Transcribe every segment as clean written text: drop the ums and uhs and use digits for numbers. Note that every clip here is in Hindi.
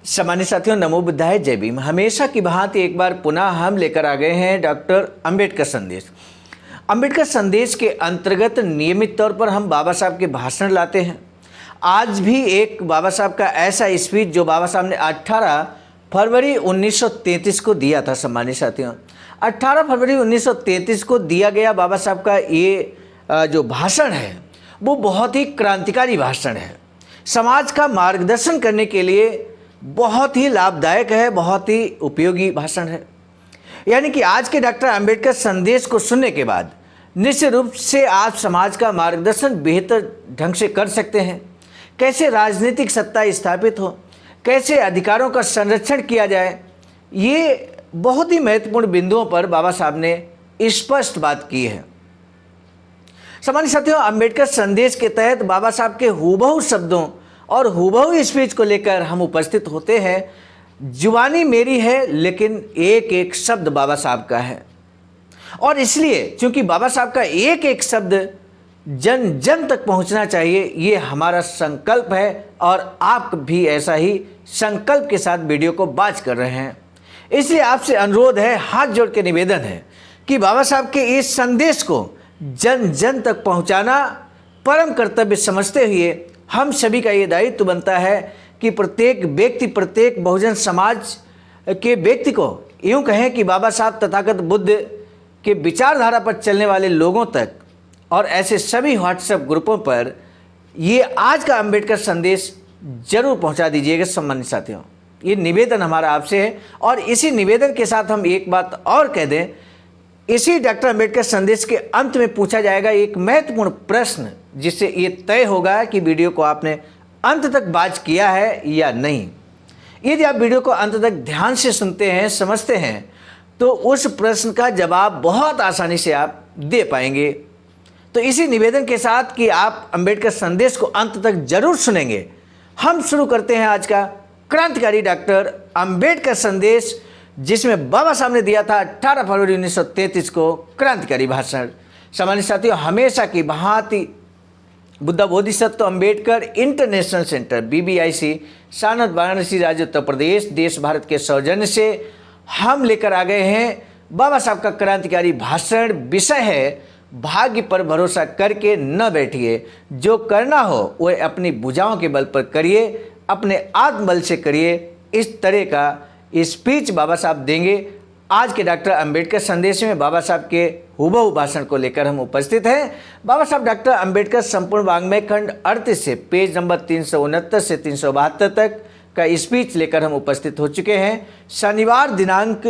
सामान्य साथियों, नमो बुद्धाय, जय भीम। हमेशा की भांति एक बार पुनः हम लेकर आ गए हैं डॉक्टर अंबेडकर संदेश। अंबेडकर संदेश के अंतर्गत नियमित तौर पर हम बाबा साहब के भाषण लाते हैं। आज भी एक बाबा साहब का ऐसा स्पीच जो बाबा साहब ने 18 फरवरी 1933 को दिया था। सामान्य साथियों, 18 फरवरी 1933 को दिया गया बाबा साहब का ये जो भाषण है वो बहुत ही क्रांतिकारी भाषण है। समाज का मार्गदर्शन करने के लिए बहुत ही लाभदायक है, बहुत ही उपयोगी भाषण है। यानी कि आज के डॉक्टर अंबेडकर संदेश को सुनने के बाद निश्चित रूप से आप समाज का मार्गदर्शन बेहतर ढंग से कर सकते हैं। कैसे राजनीतिक सत्ता स्थापित हो, कैसे अधिकारों का संरक्षण किया जाए, ये बहुत ही महत्वपूर्ण बिंदुओं पर बाबा साहब ने स्पष्ट बात की है। सामान्य साथियों, अंबेडकर संदेश के तहत बाबा साहब के हूबहू शब्दों और हूबहू स्पीच को लेकर हम उपस्थित होते हैं। जुबानी मेरी है लेकिन एक एक शब्द बाबा साहब का है, और इसलिए क्योंकि बाबा साहब का एक एक शब्द जन जन तक पहुंचना चाहिए, ये हमारा संकल्प है। और आप भी ऐसा ही संकल्प के साथ वीडियो को वॉच कर रहे हैं। इसलिए आपसे अनुरोध है, हाथ जोड़ के निवेदन है कि बाबा साहब के इस संदेश को जन जन तक पहुंचाना परम कर्तव्य समझते हुए हम सभी का ये दायित्व बनता है कि प्रत्येक व्यक्ति, प्रत्येक बहुजन समाज के व्यक्ति को यूँ कहें कि बाबा साहब तथागत बुद्ध के विचारधारा पर चलने वाले लोगों तक और ऐसे सभी व्हाट्सएप ग्रुपों पर ये आज का अंबेडकर संदेश जरूर पहुंचा दीजिएगा। सम्मानित साथियों, ये निवेदन हमारा आपसे है। और इसी निवेदन के साथ हम एक बात और कह दें, इसी डॉक्टर अंबेडकर संदेश के अंत में पूछा जाएगा एक महत्वपूर्ण प्रश्न, जिससे ये तय होगा कि वीडियो को आपने अंत तक वॉच किया है या नहीं। यदि आप वीडियो को अंत तक ध्यान से सुनते हैं, समझते हैं, तो उस प्रश्न का जवाब बहुत आसानी से आप दे पाएंगे। तो इसी निवेदन के साथ कि आप अंबेडकर संदेश को अंत तक जरूर सुनेंगे, हम शुरू करते हैं आज का क्रांतिकारी डॉक्टर अंबेडकर संदेश, जिसमें बाबा साहब ने दिया था 18 फरवरी 1933 को क्रांतिकारी भाषण। सामान्य साथियों, हमेशा की भांति Buddha Bodhisattva Ambedkar international centre BBIC सानंद वाराणसी राज्य उत्तर प्रदेश देश भारत के सौजन्य से हम लेकर आ गए हैं बाबा साहब का क्रांतिकारी भाषण। विषय है, भाग्य पर भरोसा करके न बैठिए, जो करना हो वह अपनी भुजाओं के बल पर करिए, अपने आत्मबल से करिए। इस तरह का स्पीच बाबा साहब देंगे। आज के डॉक्टर अंबेडकर संदेश में बाबा साहब के हूबहू भाषण को लेकर हम उपस्थित हैं। बाबा साहब डॉक्टर अंबेडकर संपूर्ण वाङ्मय खंड 38 से पेज नंबर 369 से 372 तक का स्पीच लेकर हम उपस्थित हो चुके हैं। शनिवार दिनांक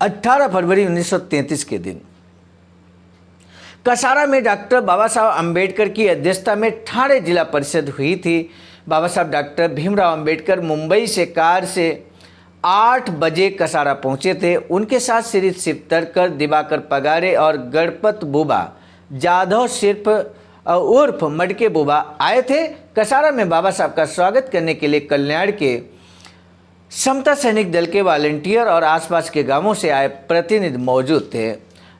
18 फरवरी 1933 के दिन कसारा में डॉक्टर बाबा साहब अंबेडकर की अध्यक्षता में ठाणे जिला परिषद हुई थी। बाबा साहब डॉक्टर भीमराव अंबेडकर मुंबई से कार से 8 बजे कसारा पहुंचे थे। उनके साथ श्री शिव तड़कर, दिवाकर पगारे और गणपत बुबा जाधव सिर्फ उर्फ मडके बुबा आए थे। कसारा में बाबा साहब का स्वागत करने के लिए कल्याण के समता सैनिक दल के वॉलंटियर और आसपास के गांवों से आए प्रतिनिधि मौजूद थे।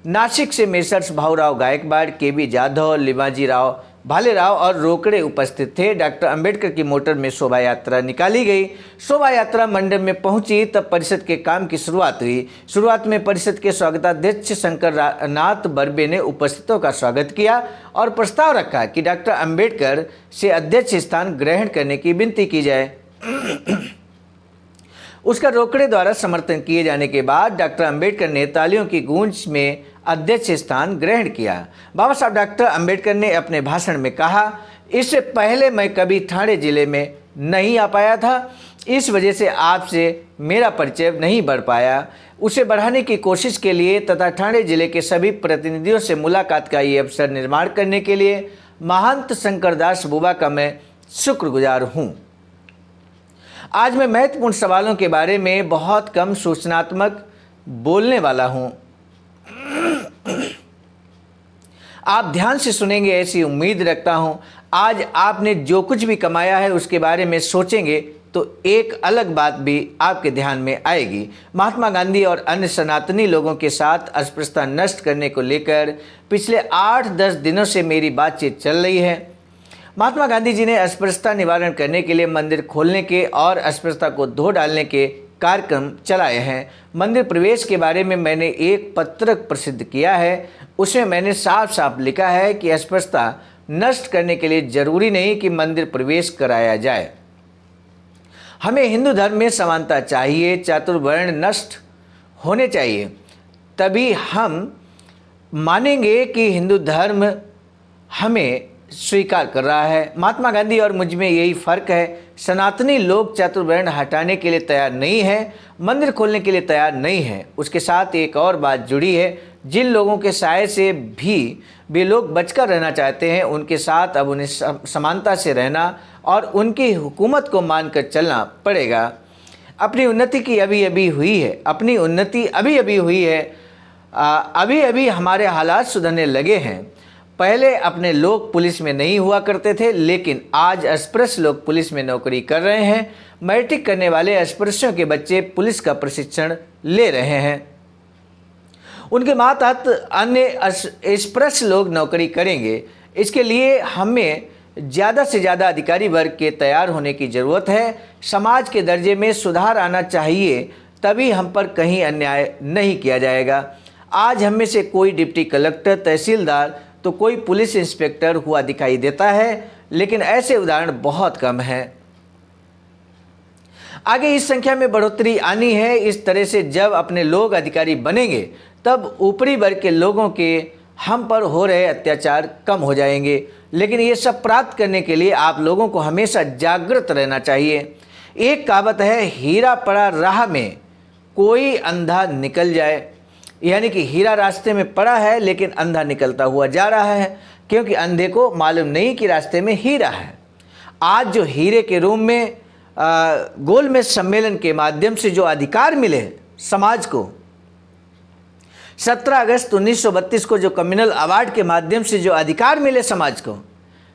नासिक से मेसर्स भाऊराव गायकवाड़, KB जाधव, लिमाजी राव, भालेराव और रोकड़े उपस्थित थे। डॉक्टर अंबेडकर की मोटर में शोभा यात्रा निकाली गई। शोभा यात्रा मंडप में पहुंची तब परिषद के काम की शुरुआत हुई। शुरुआत में परिषद के स्वागताध्यक्ष शंकर नाथ बर्बे ने उपस्थितों का स्वागत किया और प्रस्ताव रखा कि डॉक्टर अंबेडकर से अध्यक्ष स्थान ग्रहण करने की विनती की जाए। उसका रोकड़े द्वारा समर्थन किए जाने के बाद डॉक्टर अंबेडकर ने तालियों की गूंज में अध्यक्ष स्थान ग्रहण किया। बाबा साहब डॉक्टर अंबेडकर ने अपने भाषण में कहा, इससे पहले मैं कभी ठाणे जिले में नहीं आ पाया था, इस वजह से आपसे मेरा परिचय नहीं बढ़ पाया। उसे बढ़ाने की कोशिश के लिए तथा ठाणे जिले के सभी प्रतिनिधियों से मुलाकात का ये अवसर निर्माण करने के लिए महंत शंकरदास बुबा का मैं शुक्रगुजार हूँ। आज मैं महत्वपूर्ण सवालों के बारे में बहुत कम सूचनात्मक बोलने वाला हूँ। आप ध्यान से सुनेंगे ऐसी उम्मीद रखता हूँ। आज आपने जो कुछ भी कमाया है उसके बारे में सोचेंगे तो एक अलग बात भी आपके ध्यान में आएगी। महात्मा गांधी और अन्य सनातनी लोगों के साथ अस्पृश्यता नष्ट करने को लेकर पिछले 8-10 दिनों से मेरी बातचीत चल रही है। महात्मा गांधी जी ने अस्पृश्यता निवारण करने के लिए मंदिर खोलने के और अस्पृश्यता को धो डालने के कार्यक्रम चलाए हैं। मंदिर प्रवेश के बारे में मैंने एक पत्रक प्रसिद्ध किया है, उसमें मैंने साफ साफ लिखा है कि अस्पृश्यता नष्ट करने के लिए जरूरी नहीं कि मंदिर प्रवेश कराया जाए। हमें हिंदू धर्म में समानता चाहिए, चातुर्वर्ण नष्ट होने चाहिए, तभी हम मानेंगे कि हिंदू धर्म हमें स्वीकार कर रहा है। महात्मा गांधी और मुझ में यही फ़र्क है। सनातनी लोग चातुर्वर्ण हटाने के लिए तैयार नहीं है, मंदिर खोलने के लिए तैयार नहीं है। उसके साथ एक और बात जुड़ी है, जिन लोगों के साए से भी वे लोग बचकर रहना चाहते हैं, उनके साथ अब उन्हें समानता से रहना और उनकी हुकूमत को मानकर चलना पड़ेगा। अपनी उन्नति की अभी अभी हुई है, अपनी उन्नति अभी अभी हुई है, अभी अभी हमारे हालात सुधरने लगे हैं। पहले अपने लोग पुलिस में नहीं हुआ करते थे, लेकिन आज अस्पृश्य लोग पुलिस में नौकरी कर रहे हैं। मैट्रिक करने वाले अस्पृश्यों के बच्चे पुलिस का प्रशिक्षण ले रहे हैं। उनके मातहत अन्य अस्पृश्य लोग नौकरी करेंगे। इसके लिए हमें ज़्यादा से ज़्यादा अधिकारी वर्ग के तैयार होने की ज़रूरत है। समाज के दर्जे में सुधार आना चाहिए, तभी हम पर कहीं अन्याय नहीं किया जाएगा। आज हम में से कोई डिप्टी कलेक्टर, तहसीलदार तो कोई पुलिस इंस्पेक्टर हुआ दिखाई देता है, लेकिन ऐसे उदाहरण बहुत कम हैं। आगे इस संख्या में बढ़ोतरी आनी है। इस तरह से जब अपने लोग अधिकारी बनेंगे, तब ऊपरी वर्ग के लोगों के हम पर हो रहे अत्याचार कम हो जाएंगे। लेकिन ये सब प्राप्त करने के लिए आप लोगों को हमेशा जागृत रहना चाहिए। एक कहावत है, हीरा पड़ा राह में कोई अंधा निकल जाए, यानी कि हीरा रास्ते में पड़ा है लेकिन अंधा निकलता हुआ जा रहा है, क्योंकि अंधे को मालूम नहीं कि रास्ते में हीरा है। आज जो हीरे के रूम में गोलमेज सम्मेलन के माध्यम से जो अधिकार मिले समाज को, 17 अगस्त 1932 को जो कम्युनल अवार्ड के माध्यम से जो अधिकार मिले समाज को,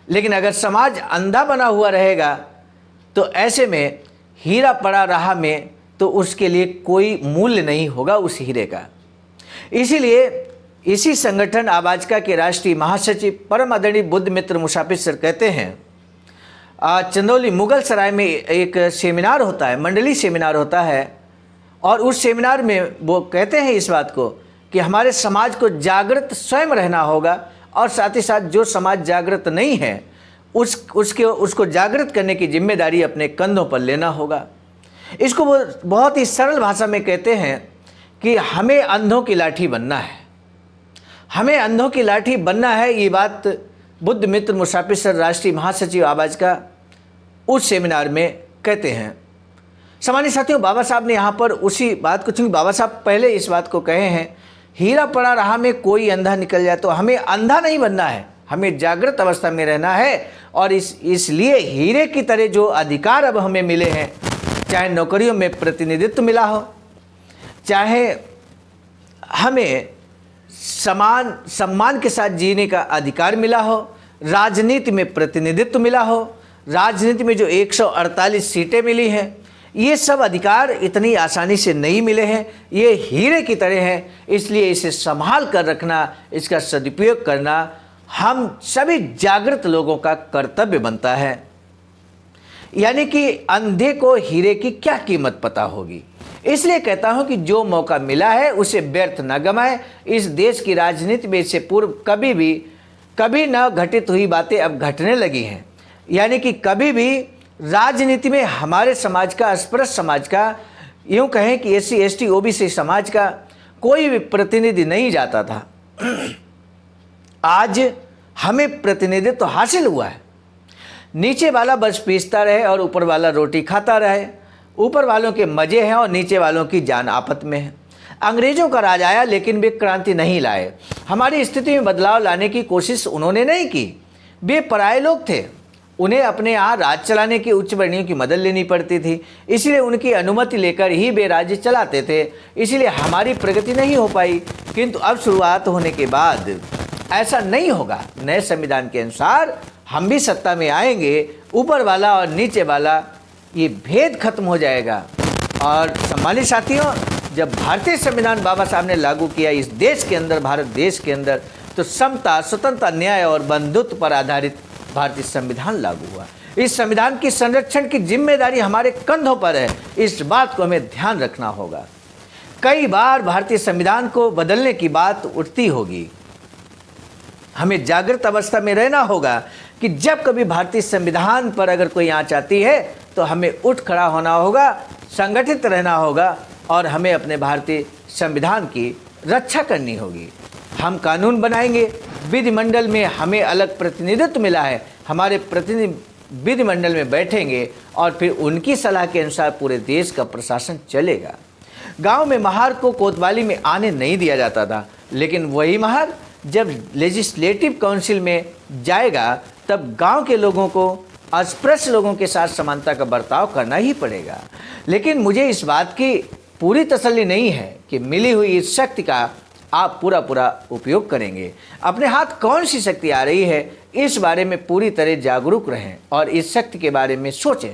लेकिन अगर समाज अंधा बना हुआ रहेगा तो ऐसे में हीरा पड़ा राह में तो उसके लिए कोई मूल्य नहीं होगा उस हीरे का। इसीलिए इसी संगठन आबाजका के राष्ट्रीय महासचिव परम आदरणीय बुद्ध मित्र मुसाफिर सर कहते हैं, चंदौली मुगल सराय में एक सेमिनार होता है, मंडली सेमिनार होता है, और उस सेमिनार में वो कहते हैं इस बात को कि हमारे समाज को जागृत स्वयं रहना होगा, और साथ ही साथ जो समाज जागृत नहीं है उसको जागृत करने की जिम्मेदारी अपने कंधों पर लेना होगा। इसको वो बहुत ही सरल भाषा में कहते हैं कि हमें अंधों की लाठी बनना है, हमें अंधों की लाठी बनना है। ये बात बुद्ध मित्र मुसाफिर सर राष्ट्रीय महासचिव आबाजका उस सेमिनार में कहते हैं। सामान्य साथियों, बाबा साहब ने यहाँ पर उसी बात को, चूँकि बाबा साहब पहले इस बात को कहे हैं, हीरा पड़ा राह में कोई अंधा निकल जाए, तो हमें अंधा नहीं बनना है, हमें जागृत अवस्था में रहना है। और इसलिए हीरे की तरह जो अधिकार अब हमें मिले हैं, चाहे नौकरियों में प्रतिनिधित्व मिला हो, चाहे हमें सम्मान के साथ जीने का अधिकार मिला हो, राजनीति में प्रतिनिधित्व मिला हो, राजनीति में जो 148 सीटें मिली हैं, ये सब अधिकार इतनी आसानी से नहीं मिले हैं, ये हीरे की तरह हैं। इसलिए इसे संभाल कर रखना, इसका सदुपयोग करना हम सभी जागृत लोगों का कर्तव्य बनता है। यानी कि अंधे को हीरे की क्या कीमत पता होगी। इसलिए कहता हूं कि जो मौका मिला है उसे व्यर्थ न गंवाएं। इस देश की राजनीति में इससे पूर्व कभी न घटित हुई बातें अब घटने लगी हैं। यानी कि कभी भी राजनीति में हमारे समाज का, अस्पृश्य समाज का, यूँ कहें कि SC ST OBC समाज का कोई भी प्रतिनिधि नहीं जाता था। आज हमें प्रतिनिधित्व तो हासिल हुआ है। नीचे वाला बस पीसता रहे और ऊपर वाला रोटी खाता रहे। ऊपर वालों के मज़े हैं और नीचे वालों की जान आफत में है। अंग्रेज़ों का राज आया लेकिन वे क्रांति नहीं लाए। हमारी स्थिति में बदलाव लाने की कोशिश उन्होंने नहीं की। वे पराये लोग थे, उन्हें अपने यहाँ राज चलाने की उच्च वर्णियों की मदद लेनी पड़ती थी, इसलिए उनकी अनुमति लेकर ही वे राज्य चलाते थे। इसलिए हमारी प्रगति नहीं हो पाई। किंतु अब शुरुआत होने के बाद ऐसा नहीं होगा। नए संविधान के अनुसार हम भी सत्ता में आएंगे। ऊपर वाला और नीचे वाला ये भेद खत्म हो जाएगा। और सम्मानित साथियों, जब भारतीय संविधान बाबा साहब ने लागू किया इस देश के अंदर, भारत देश के अंदर, तो समता, स्वतंत्रता, न्याय और बंधुत्व पर आधारित भारतीय संविधान लागू हुआ। इस संविधान की संरक्षण की जिम्मेदारी हमारे कंधों पर है, इस बात को हमें ध्यान रखना होगा। कई बार भारतीय संविधान को बदलने की बात उठती होगी। हमें जागृत अवस्था में रहना होगा कि जब कभी भारतीय संविधान पर अगर कोई आंच आती है तो हमें उठ खड़ा होना होगा, संगठित रहना होगा और हमें अपने भारतीय संविधान की रक्षा करनी होगी। हम कानून बनाएंगे, विधिमंडल में हमें अलग प्रतिनिधित्व मिला है, हमारे प्रतिनिधि विधिमंडल में बैठेंगे और फिर उनकी सलाह के अनुसार पूरे देश का प्रशासन चलेगा। गांव में महार को कोतवाली में आने नहीं दिया जाता था, लेकिन वही महार जब लेजिस्लेटिव काउंसिल में जाएगा तब गांव के लोगों को अस्पृश्य लोगों के साथ समानता का बर्ताव करना ही पड़ेगा। लेकिन मुझे इस बात की पूरी तसल्ली नहीं है कि मिली हुई इस शक्ति का आप पूरा उपयोग करेंगे। अपने हाथ कौन सी शक्ति आ रही है, इस बारे में पूरी तरह जागरूक रहें और इस शक्ति के बारे में सोचें।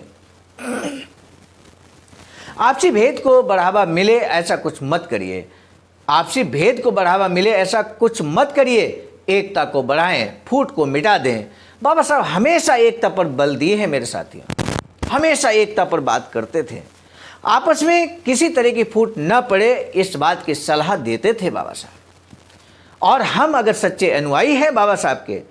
आपसी भेद को बढ़ावा मिले ऐसा कुछ मत करिए। आपसी भेद को बढ़ावा मिले ऐसा कुछ मत करिए, एकता को बढ़ाएं, फूट को मिटा दें। बाबा साहब हमेशा एकता पर बल दिए हैं मेरे साथियों, हमेशा एकता पर बात करते थे। आपस में किसी तरह की फूट न पड़े इस बात की सलाह देते थे बाबा साहब। और हम अगर सच्चे अनुयायी हैं बाबा साहब के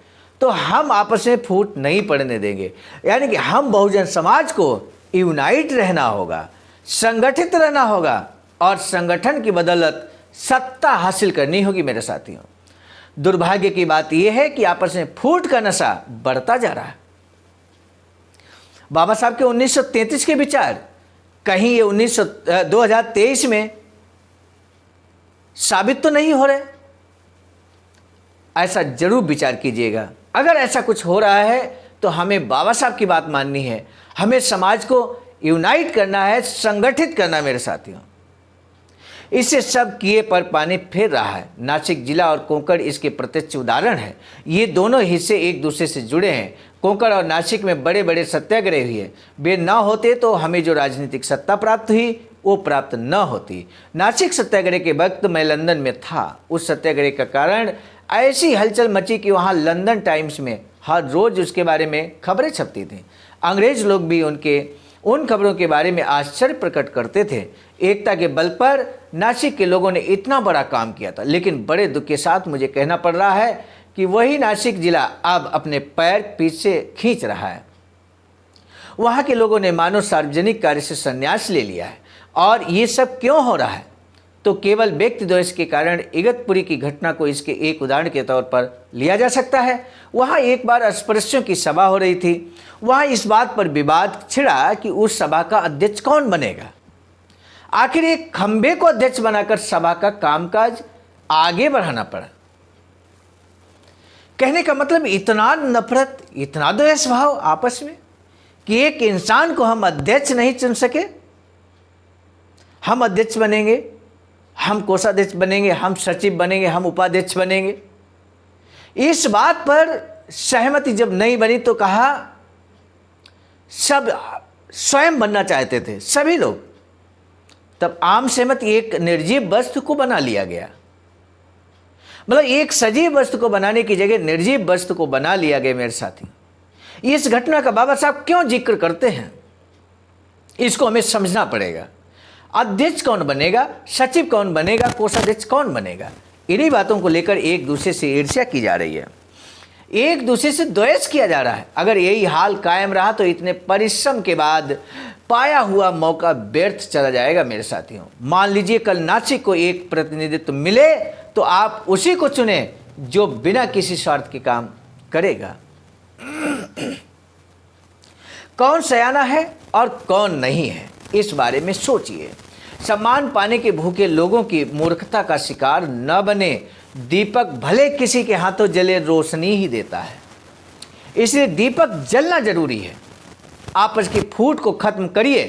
तो हम आपस में फूट नहीं पड़ने देंगे। यानी कि हम बहुजन समाज को यूनाइट रहना होगा, संगठित रहना होगा और संगठन की बदौलत सत्ता हासिल करनी होगी मेरे साथियों। दुर्भाग्य की बात यह है कि आपस में फूट का नशा बढ़ता जा रहा है। बाबा साहब के 1933 के विचार कहीं ये 2023 में साबित तो नहीं हो रहे। ऐसा जरूर विचार कीजिएगा। अगर ऐसा कुछ हो रहा है तो हमें बाबा साहब की बात माननी है, हमें समाज को यूनाइट करना है, संगठित करना है मेरे साथियों। इससे सब किए पर पानी फिर रहा है। नासिक जिला और कोंकण इसके प्रत्यक्ष उदाहरण है। ये दोनों हिस्से एक दूसरे से जुड़े हैं। कोंकण और नासिक में बड़े बड़े सत्याग्रह हुए, वे न होते तो हमें जो राजनीतिक सत्ता प्राप्त हुई वो प्राप्त न होती। नासिक सत्याग्रह के वक्त मैं लंदन में था। उस सत्याग्रह का कारण ऐसी हलचल मची कि वहाँ लंदन टाइम्स में हर रोज़ उसके बारे में खबरें छपती थीं। अंग्रेज लोग भी उन खबरों के बारे में आश्चर्य प्रकट करते थे। एकता के बल पर नासिक के लोगों ने इतना बड़ा काम किया था, लेकिन बड़े दुख के साथ मुझे कहना पड़ रहा है कि वही नासिक जिला अब अपने पैर पीछे खींच रहा है। वहाँ के लोगों ने मानो सार्वजनिक कार्य से संन्यास ले लिया है। और ये सब क्यों हो रहा है? तो केवल व्यक्ति द्वेष के कारण इगतपुरी की घटना को इसके एक उदाहरण के तौर पर लिया जा सकता है। वहाँ एक बार अस्पृश्यों की सभा हो रही थी। वहाँ इस बात पर विवाद छिड़ा कि उस सभा का अध्यक्ष कौन बनेगा। आखिर एक खंबे को अध्यक्ष बनाकर सभा का कामकाज आगे बढ़ाना पड़ा। कहने का मतलब इतना नफरत, इतना द्वेष भाव आपस में कि एक इंसान को हम अध्यक्ष नहीं चुन सके। हम अध्यक्ष बनेंगे, हम कोषाध्यक्ष बनेंगे, हम सचिव बनेंगे, हम उपाध्यक्ष बनेंगे। इस बात पर सहमति जब नहीं बनी तो कहा सब स्वयं बनना चाहते थे सभी लोग। तब आम सहमति एक निर्जीव वस्तु को बना लिया गया। मतलब एक सजीव वस्तु को बनाने की जगह निर्जीव वस्तु को बना लिया गया मेरे साथी। इस घटना का बाबा साहब क्यों जिक्र करते हैं, इसको हमें समझना पड़ेगा। अध्यक्ष कौन बनेगा, सचिव कौन बनेगा, कोषाध्यक्ष कौन बनेगा, इन्हीं बातों को लेकर एक दूसरे से ईर्ष्या की जा रही है, एक दूसरे से द्वेष किया जा रहा है। अगर यही हाल कायम रहा तो इतने परिश्रम के बाद पाया हुआ मौका व्यर्थ चला जाएगा मेरे साथियों। मान लीजिए कल नासिक को एक प्रतिनिधित्व मिले तो आप उसी को चुने जो बिना किसी स्वार्थ के काम करेगा। कौन सयाना है और कौन नहीं है, इस बारे में सोचिए। सम्मान पाने के भूखे लोगों की मूर्खता का शिकार न बने। दीपक भले किसी के हाथों जले रोशनी ही देता है, इसलिए दीपक जलना जरूरी है। आपस की फूट को खत्म करिए,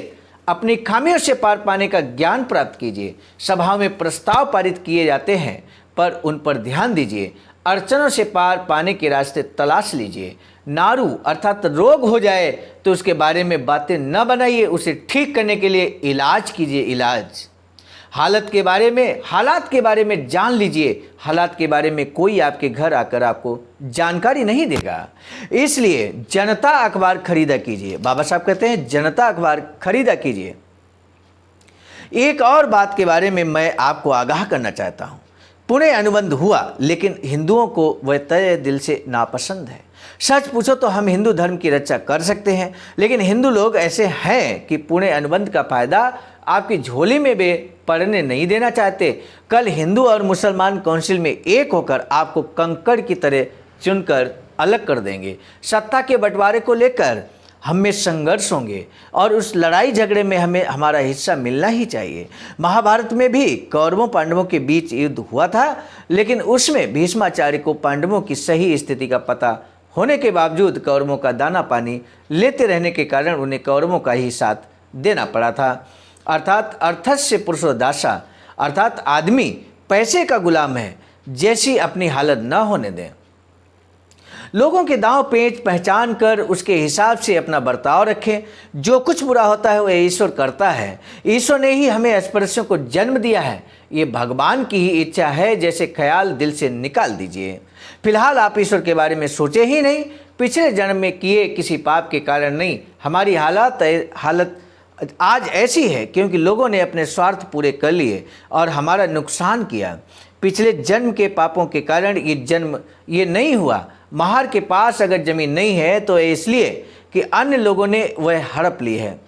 अपनी खामियों से पार पाने का ज्ञान प्राप्त कीजिए। सभाओं में प्रस्ताव पारित किए जाते हैं पर उन पर ध्यान दीजिए। अड़चनों से पार पाने के रास्ते तलाश लीजिए। नारू अर्थात रोग हो जाए तो उसके बारे में बातें न बनाइए, उसे ठीक करने के लिए इलाज कीजिए। इलाज हालात के बारे में जान लीजिए। हालात के बारे में कोई आपके घर आकर आपको जानकारी नहीं देगा। इसलिए जनता अखबार खरीदा कीजिए। बाबा साहब कहते हैं जनता अखबार खरीदा कीजिए। एक और बात के बारे में मैं आपको आगाह करना चाहता हूँ। पुणे अनुबंध हुआ, लेकिन हिंदुओं को वह तय दिल से नापसंद है। सच पूछो तो हम हिंदू धर्म की रक्षा कर सकते हैं, लेकिन हिंदू लोग ऐसे हैं कि पुणे अनुबंध का फायदा आपकी झोली में भी पड़ने नहीं देना चाहते। कल हिंदू और मुसलमान काउंसिल में एक होकर आपको कंकड़ की तरह चुनकर अलग कर देंगे। सत्ता के बंटवारे को लेकर हम में संघर्ष होंगे और उस लड़ाई झगड़े में हमें हमारा हिस्सा मिलना ही चाहिए। महाभारत में भी कौरवों पांडवों के बीच युद्ध हुआ था, लेकिन उसमें भीष्माचार्य को पांडवों की सही स्थिति का पता होने के बावजूद कौरवों का दाना पानी लेते रहने के कारण उन्हें कौरवों का ही साथ देना पड़ा था। अर्थात अर्थस्य पुरुषो दासा, अर्थात आदमी पैसे का गुलाम है, जैसी अपनी हालत न होने दें। लोगों के दांव पेच पहचान कर उसके हिसाब से अपना बर्ताव रखें। जो कुछ बुरा होता है वह ईश्वर करता है। ईश्वर ने ही हमें स्पर्शों को जन्म दिया है। ये भगवान की ही इच्छा है। जैसे ख्याल दिल से निकाल दीजिए। फिलहाल आप ईश्वर के बारे में सोचे ही नहीं। पिछले जन्म में किए किसी पाप के कारण नहीं, हमारी हालत आज ऐसी है क्योंकि लोगों ने अपने स्वार्थ पूरे कर लिए और हमारा नुकसान किया। पिछले जन्म के पापों के कारण ये जन्म ये नहीं हुआ। महार के पास अगर ज़मीन नहीं है तो इसलिए कि अन्य लोगों ने वह हड़प ली है,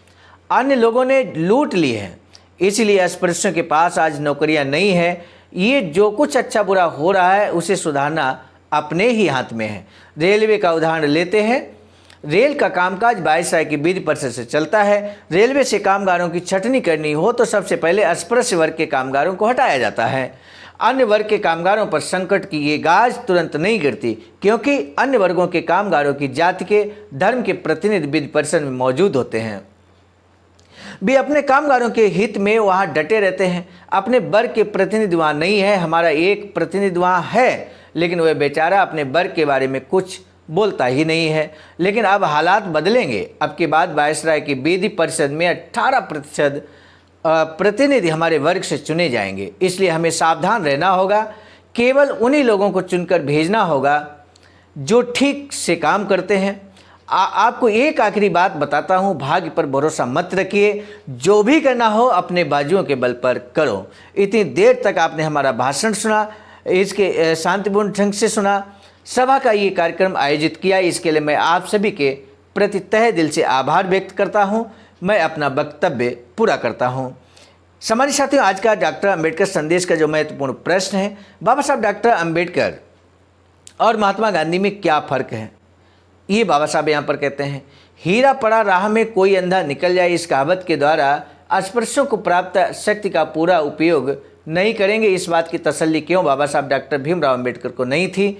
अन्य लोगों ने लूट ली है। इसलिए अस्पृश्यों के पास आज नौकरियां नहीं है। ये जो कुछ अच्छा बुरा हो रहा है उसे सुधारना अपने ही हाथ में है। रेलवे का उदाहरण लेते हैं। रेल का कामकाज 22 राय की विधि परिषद से चलता है। रेलवे से कामगारों की छटनी करनी हो तो सबसे पहले अस्पृश्य वर्ग के कामगारों को हटाया जाता है। अन्य वर्ग के कामगारों पर संकट की ये गाज तुरंत नहीं गिरती, क्योंकि अन्य वर्गों के कामगारों की जाति के धर्म के प्रतिनिधि विधि परिषद में मौजूद होते हैं। वे अपने कामगारों के हित में वहाँ डटे रहते हैं। अपने वर्ग के प्रतिनिधि वहाँ नहीं है। हमारा एक प्रतिनिधि वहाँ है, लेकिन वह बेचारा अपने वर्ग के बारे में कुछ बोलता ही नहीं है। लेकिन अब हालात बदलेंगे। अब के बाद 22 राय की विधि परिषद में 18% प्रतिनिधि हमारे वर्ग से चुने जाएंगे। इसलिए हमें सावधान रहना होगा। केवल उन्हीं लोगों को चुनकर भेजना होगा जो ठीक से काम करते हैं। आपको एक आखिरी बात बताता हूँ, भाग्य पर भरोसा मत रखिए। जो भी करना हो अपने बाजुओं के बल पर करो। इतनी देर तक आपने हमारा भाषण सुना, इसके शांतिपूर्ण ढंग से सुना, सभा का ये कार्यक्रम आयोजित किया, इसके लिए मैं आप सभी के प्रति तहे दिल से आभार व्यक्त करता हूँ। मैं अपना वक्तव्य पूरा करता हूँ। सम्मानित साथियों, आज का डॉक्टर अंबेडकर संदेश का जो महत्वपूर्ण प्रश्न है, बाबा साहब डॉक्टर अंबेडकर और महात्मा गांधी में क्या फ़र्क है, ये बाबा साहब यहाँ पर कहते हैं। हीरा पड़ा राह में कोई अंधा निकल जाए, इस कहावत के द्वारा अस्पृश्यों को प्राप्त शक्ति का पूरा उपयोग नहीं करेंगे। इस बात की तसल्ली क्यों बाबा साहब डॉक्टर भीमराव अंबेडकर को नहीं थी।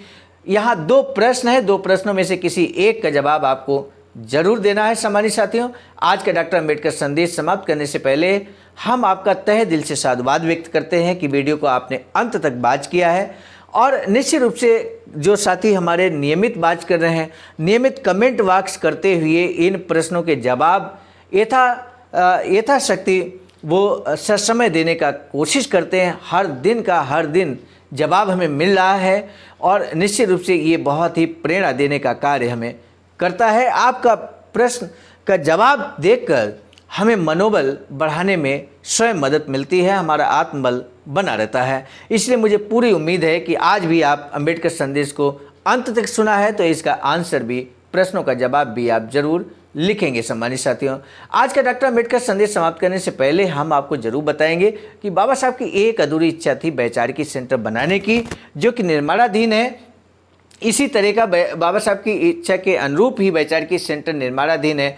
यहाँ 2 प्रश्न है, 2 प्रश्नों में से किसी एक का जवाब आपको जरूर देना है। सम्मानित साथियों, आज का डॉक्टर अंबेडकर संदेश समाप्त करने से पहले हम आपका तहे दिल से साधुवाद व्यक्त करते हैं कि वीडियो को आपने अंत तक वॉच किया है। और निश्चित रूप से जो साथी हमारे नियमित वॉच कर रहे हैं, नियमित कमेंट बॉक्स करते हुए इन प्रश्नों के जवाब यथाशक्ति वो ससमय देने का कोशिश करते हैं। हर दिन जवाब हमें मिल रहा है और निश्चित रूप से ये बहुत ही प्रेरणा देने का कार्य हमें करता है। आपका प्रश्न का जवाब देखकर हमें मनोबल बढ़ाने में स्वयं मदद मिलती है, हमारा आत्मबल बना रहता है। इसलिए मुझे पूरी उम्मीद है कि आज भी आप अंबेडकर संदेश को अंत तक सुना है तो इसका आंसर भी, प्रश्नों का जवाब भी आप जरूर लिखेंगे। सम्मानित साथियों, आज का डॉक्टर अंबेडकर संदेश समाप्त करने से पहले हम आपको जरूर बताएंगे कि बाबा साहब की एक अधूरी इच्छा थी वैचारिकी सेंटर बनाने की, जो कि निर्माणाधीन है। इसी तरह का बाबा साहब की इच्छा के अनुरूप ही वैचारिकी सेंटर निर्माणाधीन है।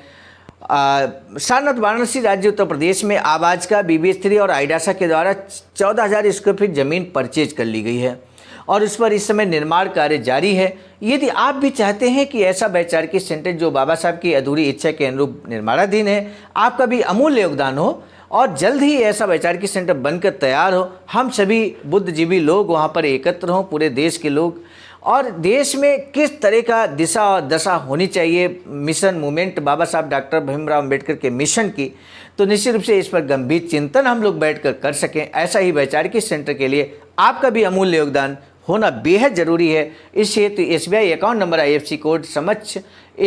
सारनाथ वाराणसी राज्य उत्तर प्रदेश में आवाज का BBS3 और आईडासा के द्वारा 14,000 स्क्वायर फीट जमीन परचेज कर ली गई है और उस पर इस समय निर्माण कार्य जारी है। यदि आप भी चाहते हैं कि ऐसा वैचारिकी सेंटर जो बाबा साहब की अधूरी इच्छा के अनुरूप निर्माणाधीन है, आपका भी अमूल्य योगदान हो और जल्द ही ऐसा वैचारिकी सेंटर बनकर तैयार हो, हम सभी बुद्धिजीवी लोग वहाँ पर एकत्र हों, पूरे देश के लोग, और देश में किस तरह का दिशा और दशा होनी चाहिए मिशन मूवमेंट बाबा साहब डॉक्टर भीमराव अम्बेडकर के मिशन की, तो निश्चित रूप से इस पर गंभीर चिंतन हम लोग बैठकर कर सकें, ऐसा ही वैचारिक सेंटर के लिए आपका भी अमूल्य योगदान होना बेहद जरूरी है। इस हेतु SBI account number IFSC code समक्ष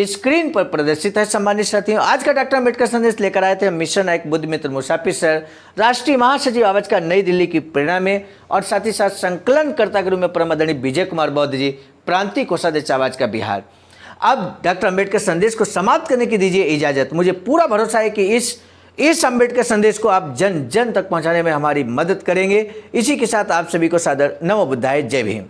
स्क्रीन पर प्रदर्शित है। सम्मानित साथियों, आज का डॉक्टर अम्बेडकर संदेश लेकर आए थे मिशन नायक बुद्ध मित्र मुसाफिर सर, राष्ट्रीय महासचिव आवाज का नई दिल्ली की प्रेरणा में, और साथ ही साथ संकलनकर्ता के रूप में परम आदरणीय विजय कुमार बौद्ध जी, प्रांतीय कोषाध्यक्ष आवाज का बिहार। अब डॉक्टर अम्बेडकर संदेश को समाप्त करने की दीजिए इजाजत। मुझे पूरा भरोसा है कि इस अम्बेडकर संदेश को आप जन जन तक पहुंचाने में हमारी मदद करेंगे। इसी के साथ आप सभी को सादर नमो बुद्धाय, जय भीम।